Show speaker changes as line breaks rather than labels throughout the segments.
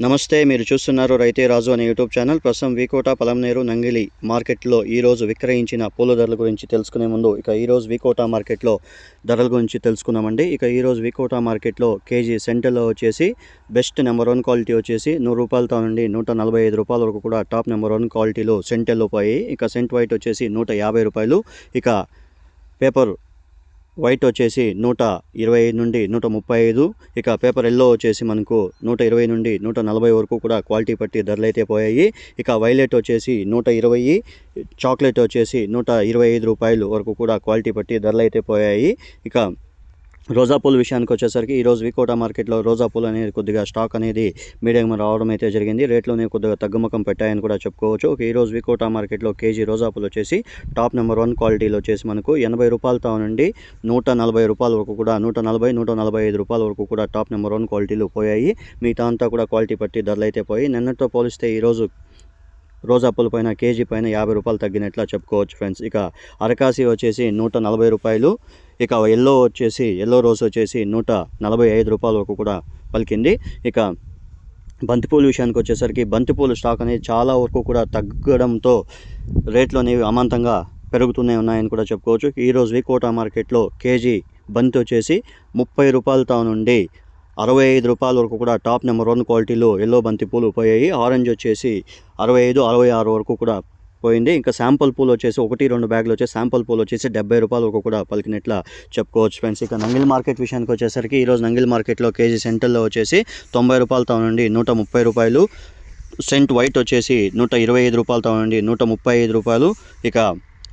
నమస్తే, మీరు చూస్తున్నారు రైతే రాజు అనే యూట్యూబ్ ఛానల్. ప్రస్తుతం వికోట పలంనేరు నంగిలి మార్కెట్లో ఈరోజు విక్రయించిన పూల ధరల గురించి తెలుసుకునే ముందు ఈరోజు వికోట మార్కెట్లో ధరల గురించి తెలుసుకుందామండి. ఈరోజు వికోట మార్కెట్లో కేజీ సెంటర్లో వచ్చేసి బెస్ట్ నెంబర్ 1 క్వాలిటీ వచ్చేసి 100 రూపాయలతో నుండి 145 రూపాయల వరకు కూడా టాప్ నెంబర్ 1 క్వాలిటీలో సెంటర్లో పోయి, సెంట్ వైట్ వచ్చేసి 150 రూపాయలు, పేపర్ వైట్ వచ్చేసి 125 నుండి 135, పేపర్ ఎల్లో వచ్చేసి మనకు 120 నుండి 140 వరకు కూడా క్వాలిటీ పట్టి ధరలు అయితే పోయాయి. వైలెట్ వచ్చేసి 120, చాక్లెట్ వచ్చేసి 125 రూపాయలు వరకు కూడా క్వాలిటీ పట్టి ధరలు అయితే పోయాయి. రోజా పూల విషయానికి వచ్చేసరికి ఈరోజు వికోట మార్కెట్లో రోజా పూలు అనేది కొద్దిగా స్టాక్ అనేది మీడియం రావడం అయితే జరిగింది. రేట్లోనే కొద్దిగా తగ్గుముఖం పెట్టాయని కూడా చెప్పుకోవచ్చు. ఈరోజు వికోట మార్కెట్లో కేజీ రోజా పూలు వచ్చేసి టాప్ నెంబర్ 1 క్వాలిటీలో వచ్చేసి మనకు 80 రూపాయలతో నుండి 140 రూపాయల వరకు కూడా 140, 145 రూపాయల వరకు కూడా టాప్ నెంబర్ 1 క్వాలిటీలు పోయాయి. మిగతా అంతా కూడా క్వాలిటీ పట్టి ధరలు అయితే పోయి, నిన్నటితో పోలిస్తే ఈరోజు రోజా పూల పైన కేజీ పైన 50 రూపాయలు తగ్గినట్లా చెప్పుకోవచ్చు ఫ్రెండ్స్. అరకాసి వచ్చేసి 140 రూపాయలు, ఎల్లో రోజ్ వచ్చేసి 145 రూపాయల వరకు కూడా పలికింది. బంతిపూల విషయానికి వచ్చేసరికి బంతిపూల స్టాక్ అనేది చాలా వరకు కూడా తగ్గడంతో రేట్లు అనేవి అమాంతంగా పెరుగుతూనే ఉన్నాయని కూడా చెప్పుకోవచ్చు. ఈరోజు వికోట మార్కెట్లో కేజీ బంతి వచ్చేసి 30 రూపాయలతో నుండి 65 రూపాయల వరకు కూడా టాప్ నెంబర్ 1 క్వాలిటీలో ఎల్లో బంతి పూలు పోయాయి. ఆరెంజ్ వచ్చేసి 65, 66 వరకు కూడా పోయింది. శాంపుల్ పూలు వచ్చేసి 1-2 బ్యాగులు వచ్చేసి శాంపుల్ పూలు వచ్చేసి 70 రూపాయల వరకు కూడా పలికినట్లా చెప్పుకోవచ్చు ఫ్రెండ్స్. నంగిల్ మార్కెట్ విషయానికి వచ్చేసరికి ఈరోజు నంగిల్ మార్కెట్లో కేజీ సెంటర్లో వచ్చేసి 90 రూపాయలతో నుండి 130 రూపాయలు, సెంట్ వైట్ వచ్చేసి 125 రూపాయలతో నుండి 135 రూపాయలు,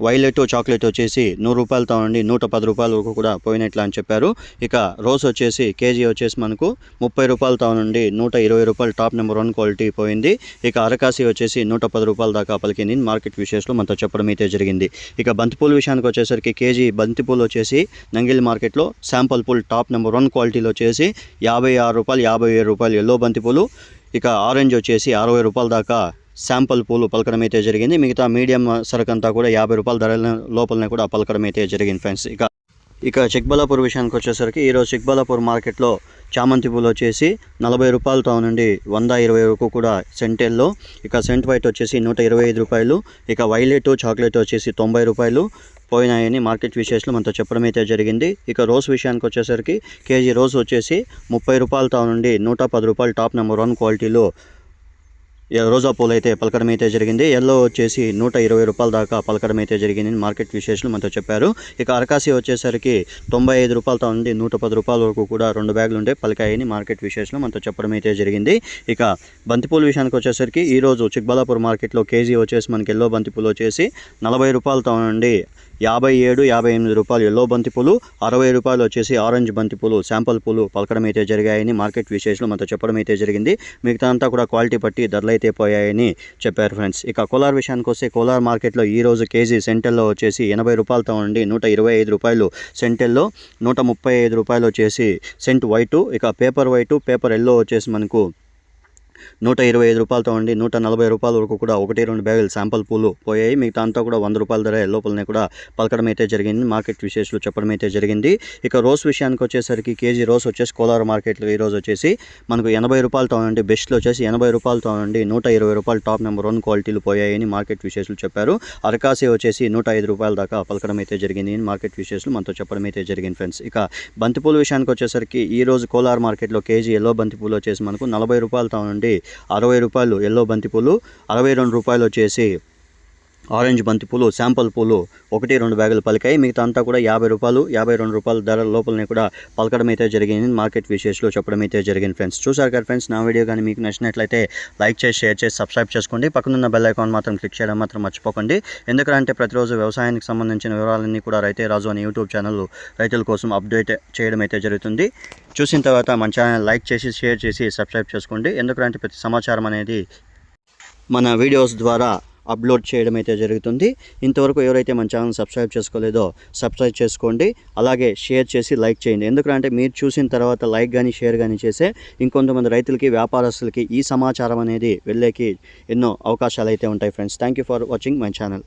వైలెట్ చాక్లెట్ వచ్చేసి 100 రూపాయలతో నుండి 110 రూపాయల వరకు కూడా పోయినట్లా అని చెప్పారు. రోజ్ వచ్చేసి కేజీ వచ్చేసి మనకు 30 రూపాయలతో నుండి 120 రూపాయలు టాప్ నెంబర్ 1 క్వాలిటీ పోయింది. అరకాసి వచ్చేసి 110 రూపాయల దాకా పలికింది మార్కెట్ విషయంలో మనతో చెప్పడం అయితే జరిగింది. బంతిపూల విషయానికి వచ్చేసరికి కేజీ బంతిపూలు వచ్చేసి నంగిల్ మార్కెట్లో శాంపుల్ పూల్ టాప్ నెంబర్ 1 క్వాలిటీలో వచ్చేసి 56 రూపాయలు, 57 రూపాయలు ఎల్లో బంతిపూలు, ఆరెంజ్ వచ్చేసి 60 రూపాయల దాకా శాంపుల్ పూలు పలకడం అయితే జరిగింది. మిగతా మీడియం సరుకు అంతా కూడా 50 రూపాయల ధరల లోపలనే కూడా పలకడం అయితే జరిగింది ఫ్రెండ్స్. చిక్బల్లాపూర్ విషయానికి వచ్చేసరికి ఈరోజు చిక్బల్లాపూర్ మార్కెట్లో చామంతి పూలు వచ్చేసి 40 రూపాయలతో నుండి 120 వరకు కూడా సెంటెల్లో, సెంట్ వైట్ వచ్చేసి 125 రూపాయలు, వైలెట్ చాక్లెట్ వచ్చేసి 90 రూపాయలు పోయినాయని మార్కెట్ విషయంలో మనతో చెప్పడం అయితే జరిగింది. రోజ్ విషయానికి వచ్చేసరికి కేజీ రోజ్ వచ్చేసి 30 రూపాయలతో నుండి 110 రూపాయలు టాప్ నెంబర్ 1 క్వాలిటీలో రోజా పూలు అయితే పలకడం అయితే జరిగింది. ఎల్లో వచ్చేసి 120 రూపాయల దాకా పలకడం అయితే జరిగింది మార్కెట్ విశేషాలు మనతో చెప్పారు. అరకాసి వచ్చేసరికి 95 రూపాయలతో నుండి 110 రూపాయల వరకు కూడా 2 బ్యాగులు ఉంటే పలికాయని మార్కెట్ విశేషాలు మనతో చెప్పడం అయితే జరిగింది. బంతిపూల విషయానికి వచ్చేసరికి ఈరోజు చిక్బల్లాపూర్ మార్కెట్లో కేజీ వచ్చేసి మనకి ఎల్లో బంతిపూలు వచ్చేసి 40 రూపాయలతో నుండి 57, 58 రూపాయలు ఎల్లో బంతిపూలు, 60 రూపాయలు వచ్చేసి ఆరెంజ్ బంతిపూలు శాంపుల్ పూలు పలకడం అయితే జరిగాయని మార్కెట్ విశేషాలు మనతో చెప్పడం అయితే జరిగింది. మిగతా అంతా కూడా క్వాలిటీ పట్టి ధరలు అయితే పోయాయని చెప్పారు ఫ్రెండ్స్. కోలార్ విషయానికి వస్తే కోలార్ మార్కెట్లో ఈరోజు కేజీ సెంటర్లో వచ్చేసి 80 రూపాయలతో నుండి 125 రూపాయలు సెంటర్లో, 135 రూపాయలు వచ్చేసి cent white, paper white, paper yellow వచ్చేసి మనకు 125 రూపాయలతో ఉండి 140 రూపాయల వరకు కూడా 1-2 బ్యాగులు శాంపుల్ పూలు పోయాయి. మిగతా అంతా కూడా 100 రూపాయల ధర లోపలనే కూడా పలకడం అయితే జరిగింది మార్కెట్ విశేషాలు చెప్పడం అయితే జరిగింది. రోజ్ విషయానికి వచ్చేసరికి కేజీ రోజ్ వచ్చేసి కోలార్ మార్కెట్లో ఈరోజు వచ్చేసి మనకు 80 రూపాయలతో నుండి బెస్ట్లో వచ్చేసి 80 రూపాయలతో నుండి 120 రూపాయలు టాప్ నెంబర్ 1 క్వాలిటీలు పోయాయని మార్కెట్ విశేషాలు చెప్పారు. అరకాసి వచ్చేసి 105 రూపాయల దాకా పలకడం అయితే జరిగింది మార్కెట్ విశేషాలు మనతో చెప్పడం అయితే జరిగింది ఫ్రెండ్స్. బంతిపూల విషయానికి వచ్చేసరికి ఈరోజు కోలార్ మార్కెట్లో కేజీ ఎల్లో బంతిపూలు వచ్చేసి మనకు 40 రూపాయలతో నుండి 60 రూపాయలు ఎల్లో బంతిపూలు, 62 రూపాయలు వచ్చేసి ఆరెంజ్ బంతిపూలు శాంపుల్ పూలు 1-2 బ్యాగులు పలికాయి. మిగతా అంతా కూడా 50 రూపాయలు, 52 రూపాయల ధర లోపలనే కూడా పలకడం అయితే జరిగింది మార్కెట్ విశేషాలు చెప్పడం అయితే జరిగింది ఫ్రెండ్స్. చూసారు కదా ఫ్రెండ్స్, నా వీడియో కానీ మీకు నచ్చినట్లయితే లైక్ చేసి, షేర్ చేసి, సబ్స్క్రైబ్ చేసుకోండి. పక్కనున్న బెల్ ఐకాన్ మాత్రం క్లిక్ చేయడం మాత్రం మర్చిపోకండి. ఎందుకంటే ప్రతిరోజు వ్యవసాయానికి సంబంధించిన వివరాలన్నీ కూడా రైతే రాజు అనే యూట్యూబ్ ఛానల్ రైతుల కోసం అప్డేట్ చేయడం అయితే జరుగుతుంది. చూసిన తర్వాత మన ఛానల్ లైక్ చేసి, షేర్ చేసి, సబ్స్క్రైబ్ చేసుకోండి. ఎందుకంటే ప్రతి సమాచారం అనేది మన వీడియోస్ ద్వారా అప్లోడ్ చేయడం అయితే జరుగుతుంది. ఇంతవరకు ఎవరైతే మన ఛానల్ సబ్స్క్రైబ్ చేసుకోలేదో సబ్స్క్రైబ్ చేసుకోండి. అలాగే షేర్ చేసి లైక్ చేయండి. ఎందుకంటే మీరు చూసిన తర్వాత లైక్ కానీ షేర్ కానీ చేసే ఇంకొంతమంది రైతులకి, వ్యాపారస్తులకి ఈ సమాచారం అనేది వెళ్ళేకి ఎన్నో అవకాశాలు అయితే ఉంటాయి friends. Thank you for watching my channel.